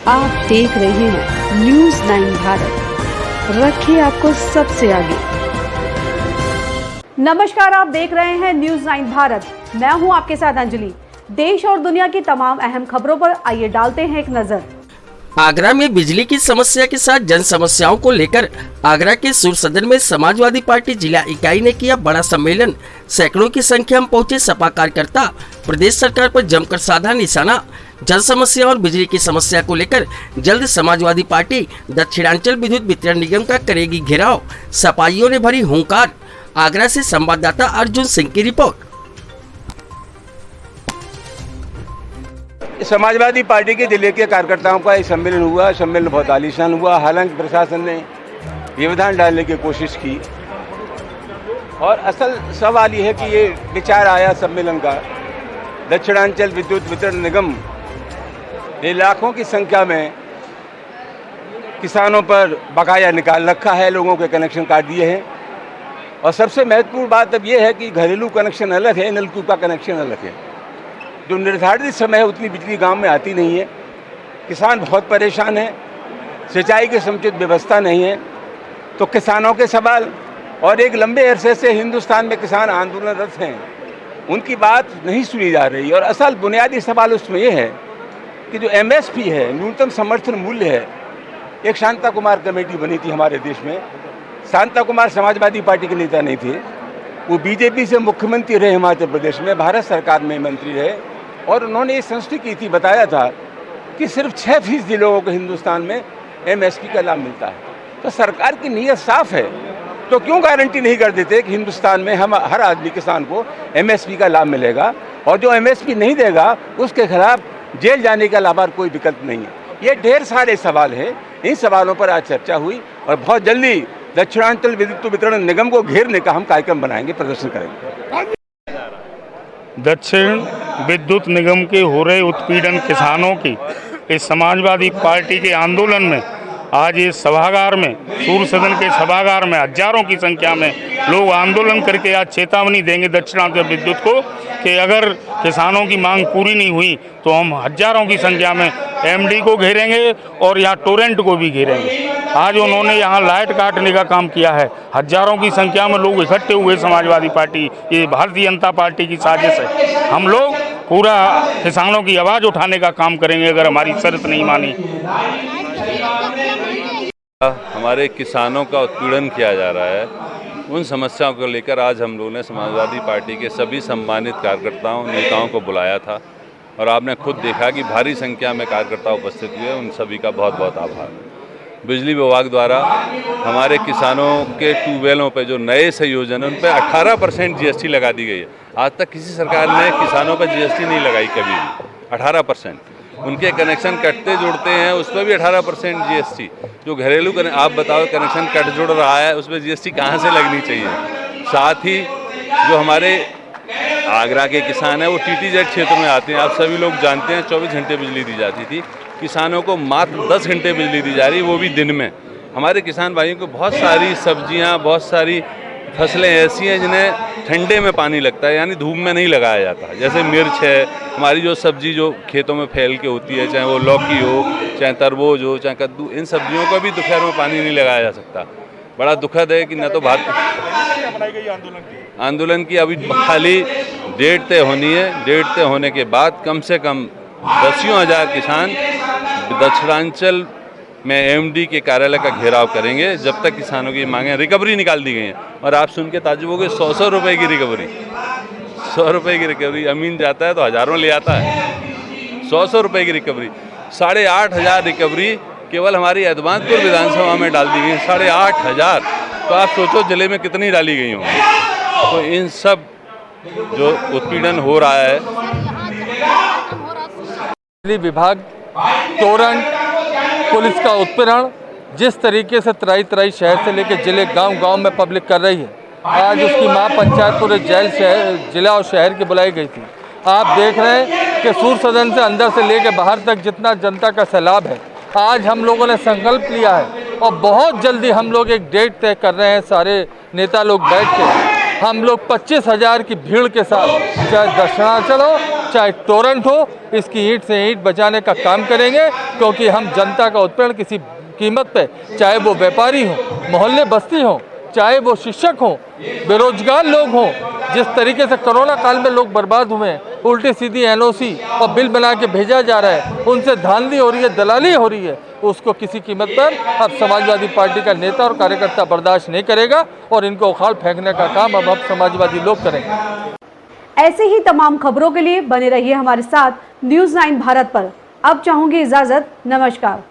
आप देख रहे हैं न्यूज़ 9 भारत, रखिए आपको सबसे आगे। नमस्कार, आप देख रहे हैं न्यूज़ 9 भारत। मैं हूं आपके साथ अंजलि। देश और दुनिया की तमाम अहम खबरों पर आइए डालते हैं एक नजर। आगरा में बिजली की समस्या के साथ जन समस्याओं को लेकर आगरा के सूर सदन में समाजवादी पार्टी जिला इकाई ने किया बड़ा सम्मेलन। सैकड़ों की संख्या में पहुंचे सपा कार्यकर्ता प्रदेश सरकार पर जमकर साधा निशाना। जन समस्या और बिजली की समस्या को लेकर जल्द समाजवादी पार्टी दक्षिणांचल विद्युत वितरण निगम का करेगी घेराव। सपाइयों ने भरी हुंकार। आगरा से संवाददाता अर्जुन सिंह की रिपोर्ट। समाजवादी पार्टी के जिले के कार्यकर्ताओं का एक सम्मेलन हुआ। सम्मेलन बहुत आलीशान हुआ। हालांकि प्रशासन ने व्यवधान डालने की कोशिश की और असल सवाल ये है कि ये विचार आया सम्मेलन का, दक्षिणांचल विद्युत वितरण निगम ने लाखों की संख्या में किसानों पर बकाया निकाल रखा है, लोगों के कनेक्शन काट दिए हैं। और सबसे महत्वपूर्ण बात अब यह है कि घरेलू कनेक्शन अलग है, नलकूप का कनेक्शन अलग है। जो निर्धारित समय है उतनी बिजली गांव में आती नहीं है। किसान बहुत परेशान हैं, सिंचाई की समुचित व्यवस्था नहीं है। तो किसानों के सवाल और एक लंबे अरसे से हिंदुस्तान में किसान आंदोलनरत हैं, उनकी बात नहीं सुनी जा रही। और असल बुनियादी सवाल उसमें यह है कि जो MSP है, न्यूनतम समर्थन मूल्य है, एक शांता कुमार कमेटी बनी थी हमारे देश में। शांता कुमार समाजवादी पार्टी के नेता नहीं थे, वो BJP से मुख्यमंत्री रहे हिमाचल प्रदेश में, भारत सरकार में मंत्री रहे। और उन्होंने ये संस्तुति की थी, बताया था कि सिर्फ 6% लोगों को हिंदुस्तान में MSP का लाभ मिलता है। तो सरकार की नीयत साफ है, तो क्यों गारंटी नहीं कर देते कि हिंदुस्तान में हम हर आदमी किसान को MSP का लाभ मिलेगा, और जो MSP नहीं देगा उसके खिलाफ जेल जाने के अलावा कोई विकल्प नहीं है। ये ढेर सारे सवाल हैं। इन सवालों पर आज चर्चा हुई और बहुत जल्दी दक्षिणांचल विद्युत वितरण निगम को घेरने का हम कार्यक्रम बनाएंगे, प्रदर्शन करेंगे। दक्षिण विद्युत निगम के हो रहे उत्पीड़न किसानों की इस समाजवादी पार्टी के आंदोलन में आज इस सभागार में, सूर सदन के सभागार में हजारों की संख्या में लोग आंदोलन करके आज चेतावनी देंगे दक्षिणांचल विद्युत को कि अगर किसानों की मांग पूरी नहीं हुई तो हम हजारों की संख्या में MD को घेरेंगे और यहाँ टोरेंट को भी घेरेंगे। आज उन्होंने यहाँ लाइट काटने का काम किया है। हजारों की संख्या में लोग इकट्ठे हुए। समाजवादी पार्टी, ये भारतीय जनता पार्टी की साजिश है। हम लोग पूरा किसानों की आवाज़ उठाने का काम करेंगे अगर हमारी शर्त नहीं मानी। हमारे किसानों का उत्पीड़न किया जा रहा है, उन समस्याओं को लेकर आज हम लोगों ने समाजवादी पार्टी के सभी सम्मानित कार्यकर्ताओं नेताओं को बुलाया था और आपने खुद देखा कि भारी संख्या में कार्यकर्ता उपस्थित हुए। उन सभी का बहुत बहुत आभार। बिजली विभाग द्वारा हमारे किसानों के ट्यूबवेलों पर जो नए संयोजन है उन पर 18% GST लगा दी गई है। आज तक किसी सरकार ने किसानों पर GST नहीं लगाई कभी भी। 18% उनके कनेक्शन कटते जुड़ते हैं उस पर भी 18% GST। जो घरेलू आप बताओ कनेक्शन कट जुड़ रहा है उस पर GST कहाँ से लगनी चाहिए। साथ ही जो हमारे आगरा के किसान हैं वो TTZ क्षेत्र में आते हैं। आप सभी लोग जानते हैं 24 घंटे बिजली दी जाती थी, किसानों को मात्र 10 घंटे बिजली दी जा रही, वो भी दिन में। हमारे किसान भाइयों को बहुत सारी सब्जियां, बहुत सारी फसलें ऐसी हैं जिन्हें ठंडे में पानी लगता है, यानी धूप में नहीं लगाया जाता। जैसे मिर्च है, हमारी जो सब्जी जो खेतों में फैल के होती है, चाहे वो लौकी हो, चाहे तरबूज हो, चाहे कद्दू, इन सब्जियों को भी दोपहर में पानी नहीं लगाया जा सकता। बड़ा दुखद है कि न तो आंदोलन की अभी खाली डेट तय होनी है। डेट तय होने के बाद कम से कम 10,000 किसान दक्षिणांचल में MD के कार्यालय का घेराव करेंगे जब तक किसानों की मांगें। रिकवरी निकाल दी गई हैं और आप सुन के ताज्जुब हो गए, 100 रुपये की रिकवरी। 100 रुपये की रिकवरी, अमीन जाता है तो हज़ारों ले आता है। 100 रुपये की रिकवरी, 8,500 रिकवरी केवल हमारी एतमादपुर विधानसभा में डाल दी गई। 8,500, तो आप सोचो जिले में कितनी डाली गई होंगी। तो इन सब जो उत्पीड़न हो रहा है, बिजली विभाग, टोरेंट, पुलिस का उत्पीड़न जिस तरीके से तराई शहर से लेकर जिले गांव-गांव में पब्लिक कर रही है, आज उसकी मां पंचायत पूरे जिला और शहर की बुलाई गई थी। आप देख रहे हैं कि सूर सदन से अंदर से लेकर बाहर तक जितना जनता का सैलाब है, आज हम लोगों ने संकल्प लिया है और बहुत जल्दी हम लोग एक डेट तय कर रहे हैं। सारे नेता लोग बैठ के हम लोग 25,000 की भीड़ के साथ, चाहे दक्षिणांचल हो चाहे टोरेंट हो, इसकी ईंट से ईंट बचाने का काम करेंगे, क्योंकि हम जनता का उत्पीड़न किसी कीमत पे, चाहे वो व्यापारी हो, मोहल्ले बस्ती हो, चाहे वो शिक्षक हो, बेरोजगार लोग हों, जिस तरीके से कोरोना काल में लोग बर्बाद हुए हैं, उल्टी सीधी एनओसी और बिल बना के भेजा जा रहा है, उनसे धांधली हो रही है, दलाली हो रही है, उसको किसी कीमत पर अब समाजवादी पार्टी का नेता और कार्यकर्ता बर्दाश्त नहीं करेगा और इनको उखाड़ फेंकने का काम अब समाजवादी लोग करेंगे। ऐसे ही तमाम खबरों के लिए बने रहिए हमारे साथ न्यूज़ 9 भारत पर। अब चाहूंगी इजाजत, नमस्कार।